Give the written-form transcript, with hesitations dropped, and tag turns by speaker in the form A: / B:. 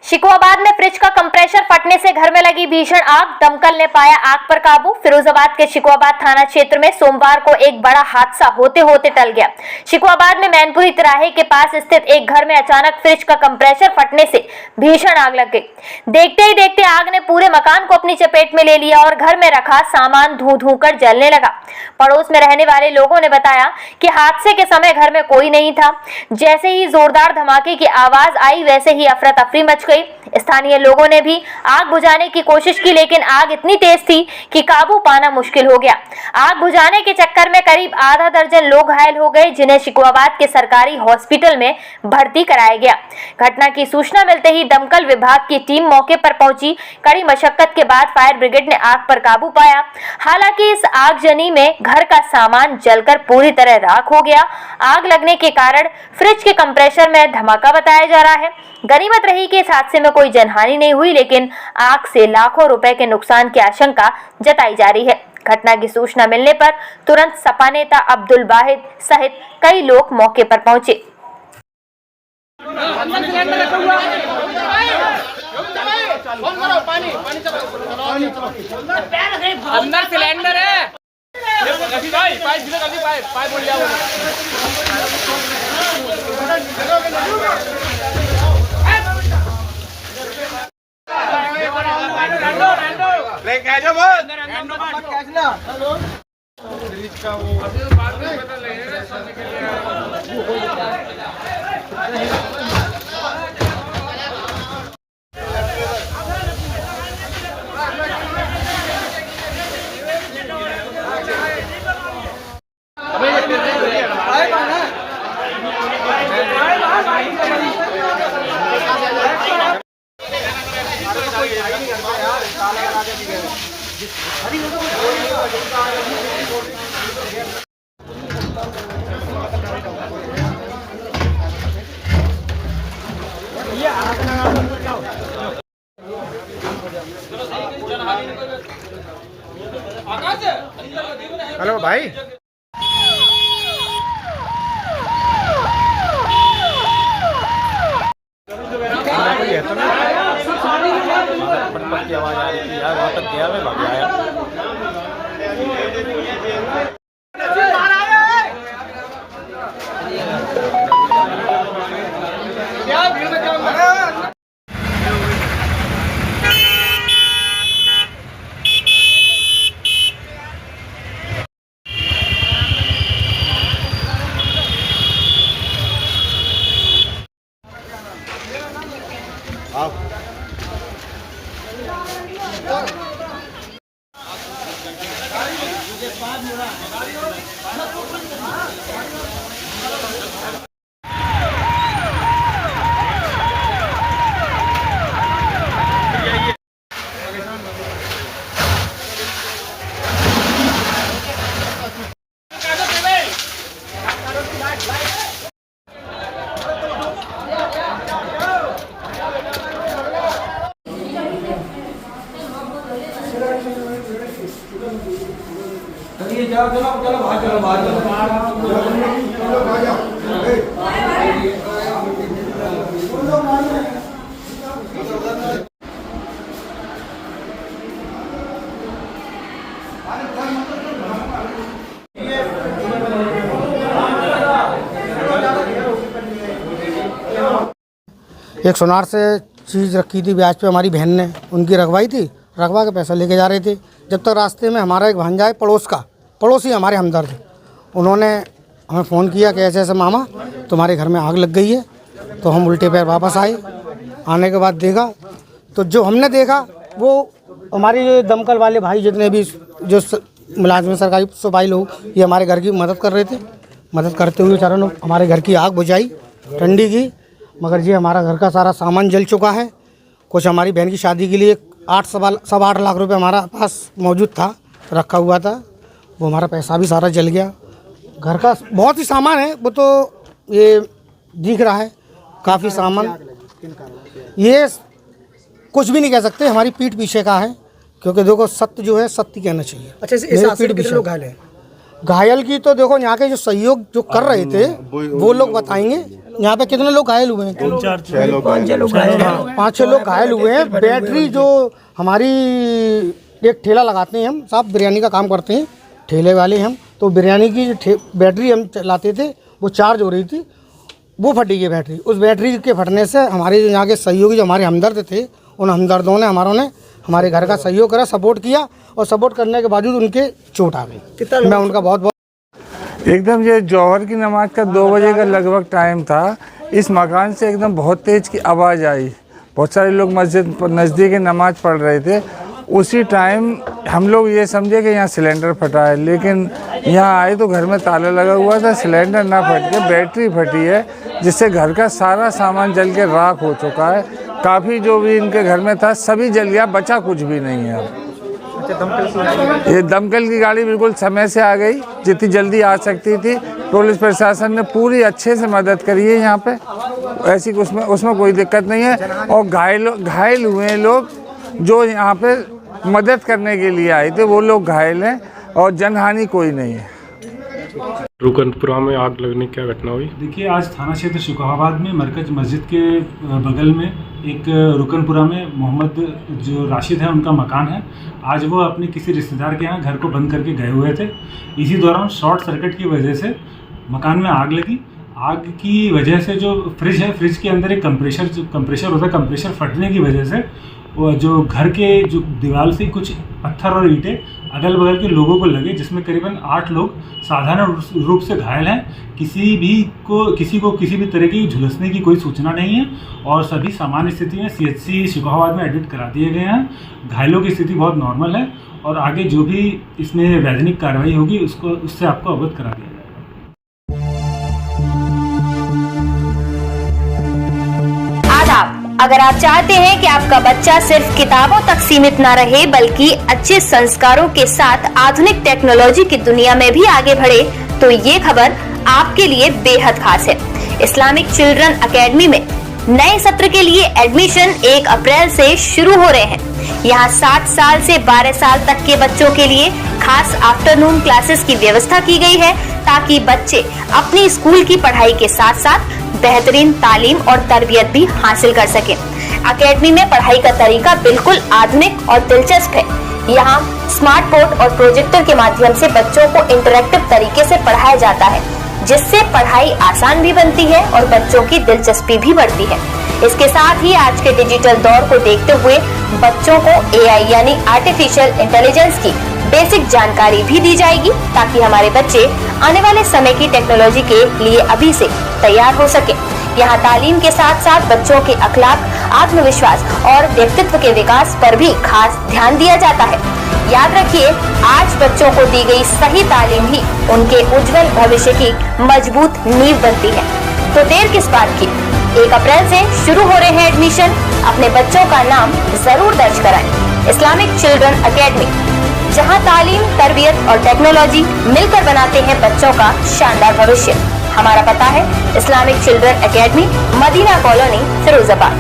A: शिकवाबाद में फ्रिज का कंप्रेसर फटने से घर में लगी भीषण आग, दमकल ने पाया आग पर काबू। फिरोजाबाद के शिकवाबाद थाना क्षेत्र में सोमवार को एक बड़ा हादसा होते होते टल गया। शिकवाबाद में मैनपुरी तिराहे के पास स्थित एक घर में अचानक फ्रिज का कंप्रेसर फटने से भीषण आग लग गई। देखते ही देखते आग ने पूरे मकान को अपनी चपेट में ले लिया और घर में रखा सामान धू धू कर जलने लगा। पड़ोस में रहने वाले लोगों ने बताया कि हादसे के समय घर में कोई नहीं था। जैसे ही जोरदार धमाके की आवाज आई वैसे ही अफरा तफरी मच गई। स्थानीय लोगों ने भी आग बुझाने की कोशिश की, लेकिन आग इतनी तेज थी कि काबू पाना मुश्किल हो गया। आग बुझाने के चक्कर में करीब आधा दर्जन लोग घायल हो गए, जिन्हें शिकवाबाद के सरकारी हॉस्पिटल में भर्ती कराया गया। घटना की सूचना मिलते ही दमकल विभाग की टीम मौके पर पहुंची। कड़ी मशक्कत के बाद फायर ब्रिगेड ने आग पर काबू पाया। हालांकि इस आगजनी में घर का सामान जलकर पूरी तरह राख हो गया। आग लगने के कारण फ्रिज के कंप्रेसर में धमाका बताया जा रहा है। गनीमत रही कि इस हादसे में कोई जनहानि नहीं हुई, लेकिन आग से लाखों रुपए के नुकसान की आशंका जताई जा रही है। घटना की सूचना मिलने पर तुरंत सपा नेता अब्दुल वाहिद सहित कई लोग मौके पर पहुंचे।
B: अंदर सिलेंडर है।
C: हेलो भाई, की आवाज आ रही थी यार, वहाँ तक गया मैं भाग आया। चलो बाहर
D: एक सोनार से चीज़ रखी थी ब्याज पे, हमारी बहन ने उनकी रखवाई थी। रखवा के पैसा लेके जा रहे थे। जब तक रास्ते में हमारा एक भांजा है पड़ोसी हमारे हमदर्द, उन्होंने हमें फ़ोन किया कि ऐसे ऐसे मामा तुम्हारे घर में आग लग गई है। तो हम उल्टे पैर वापस आए। आने के बाद देखा तो जो हमने देखा वो हमारे जो दमकल वाले भाई जितने भी जो मुलाजिम सरकारी सिपाही लोग, ये हमारे घर की मदद कर रहे थे। मदद करते हुए बेचारों ने हमारे घर की आग बुझाई, ठंडी की। मगर जी हमारा घर का सारा सामान जल चुका है। कुछ हमारी बहन की शादी के लिए 8 लाख रुपए हमारा पास मौजूद था, रखा हुआ था। वो हमारा पैसा भी सारा जल गया। घर का बहुत ही सामान है, वो तो ये दिख रहा है काफ़ी सामान। ये कुछ भी नहीं कह सकते, हमारी पीठ पीछे का है, क्योंकि देखो सत्य जो है सत्य कहना चाहिए।
E: अच्छा, इस हादसे में कितने लोग घायल हैं?
D: घायल की तो देखो यहाँ के जो सहयोग जो कर रहे थे वो लोग बताएंगे। यहाँ पे कितने लोग घायल हुए हैं? 5-6 लोग घायल हुए हैं। बैटरी जो हमारी एक ठेला लगाते हैं हम, साहब बिरयानी का काम करते हैं, ठेले वाले हम, तो बिरयानी की जो बैटरी हम चलाते थे वो चार्ज हो रही थी, वो फटी गई बैटरी। उस बैटरी के फटने से हमारे जो यहाँ के सहयोगी जो हमारे हमदर्द थे, उन हमदर्दों ने हमारे घर का सहयोग करा, सपोर्ट किया, और सपोर्ट करने के बावजूद उनके चोट आ गई। मैं उनका बहुत
E: एकदम ये जौहर की नमाज का 2 बजे का लगभग टाइम था। इस मकान से एकदम बहुत तेज़ की आवाज़ आई। बहुत सारे लोग मस्जिद नज़दीक नमाज पढ़ रहे थे। उसी टाइम हम लोग ये समझे कि यहाँ सिलेंडर फटा है, लेकिन यहाँ आए तो घर में ताला लगा हुआ था। सिलेंडर ना फट के बैटरी फटी है, जिससे घर का सारा सामान जल के राख हो चुका है। काफ़ी जो भी इनके घर में था सभी जल गया, बचा कुछ भी नहीं है। ये दमकल की गाड़ी बिल्कुल समय से आ गई, जितनी जल्दी आ सकती थी। पुलिस प्रशासन ने पूरी अच्छे से मदद करी है यहाँ पे, ऐसी उसमें कोई दिक्कत नहीं है। और घायल हुए लोग जो यहाँ पे मदद करने के लिए आए थे वो लोग घायल हैं, और जनहानि कोई नहीं है।
F: रुकनपुरा में आग लगने की क्या घटना हुई?
G: देखिए, आज थाना क्षेत्र शिकोहाबाद में मरकज मस्जिद के बगल में एक रुकनपुरा में मोहम्मद जो राशिद है उनका मकान है। आज वो अपने किसी रिश्तेदार के यहाँ घर को बंद करके गए हुए थे। इसी दौरान शॉर्ट सर्किट की वजह से मकान में आग लगी। आग की वजह से जो फ्रिज है, फ्रिज के अंदर एक कंप्रेशर होता है, कंप्रेशर फटने की वजह से वो जो घर के जो दीवार से कुछ पत्थर और ईंटें अगल बगल के लोगों को लगे, जिसमें करीबन 8 लोग साधारण रूप से घायल हैं। किसी को किसी भी तरह की झुलसने की कोई सूचना नहीं है, और सभी सामान्य स्थिति में CHC शिकोहाबाद में एडमिट करा दिए गए हैं। घायलों की स्थिति बहुत नॉर्मल है, और आगे जो भी इसमें वैधानिक कार्रवाई होगी उससे आपको अवगत करा दिया जाएगा।
A: अगर आप चाहते हैं कि आपका बच्चा सिर्फ किताबों तक सीमित न रहे, बल्कि अच्छे संस्कारों के साथ आधुनिक टेक्नोलॉजी की दुनिया में भी आगे बढ़े, तो ये खबर आपके लिए बेहद खास है। इस्लामिक चिल्ड्रन एकेडमी में नए सत्र के लिए एडमिशन 1 अप्रैल से शुरू हो रहे हैं। यहाँ 7 साल से 12 साल तक के बच्चों के लिए खास आफ्टरनून क्लासेस की व्यवस्था की गई है, ताकि बच्चे अपनी स्कूल की पढ़ाई के साथ साथ बेहतरीन तालीम और तरबियत भी हासिल कर सकें। एकेडमी में पढ़ाई का तरीका बिल्कुल आधुनिक और दिलचस्प है। यहाँ स्मार्ट बोर्ड और प्रोजेक्टर के माध्यम से बच्चों को इंटरैक्टिव तरीके से पढ़ाया जाता है, जिससे पढ़ाई आसान भी बनती है और बच्चों की दिलचस्पी भी बढ़ती है। इसके साथ ही आज के डिजिटल दौर को देखते हुए बच्चों को AI यानी आर्टिफिशियल इंटेलिजेंस की बेसिक जानकारी भी दी जाएगी, ताकि हमारे बच्चे आने वाले समय की टेक्नोलॉजी के लिए अभी से तैयार हो सके। यहाँ तालीम के साथ साथ बच्चों के अखलाक, आत्मविश्वास और व्यक्तित्व के विकास पर भी खास ध्यान दिया जाता है। याद रखिए, आज बच्चों को दी गई सही तालीम ही उनके उज्जवल भविष्य की मजबूत नींव बनती है। तो देर किस बात की, 1 अप्रैल से शुरू हो रहे हैं एडमिशन। अपने बच्चों का नाम जरूर दर्ज कराएं। इस्लामिक चिल्ड्रन एकेडमी, जहां तालीम, तरबियत और टेक्नोलॉजी मिलकर बनाते हैं बच्चों का शानदार भविष्य। हमारा पता है Islamic children academy, Madina colony, Firozabad.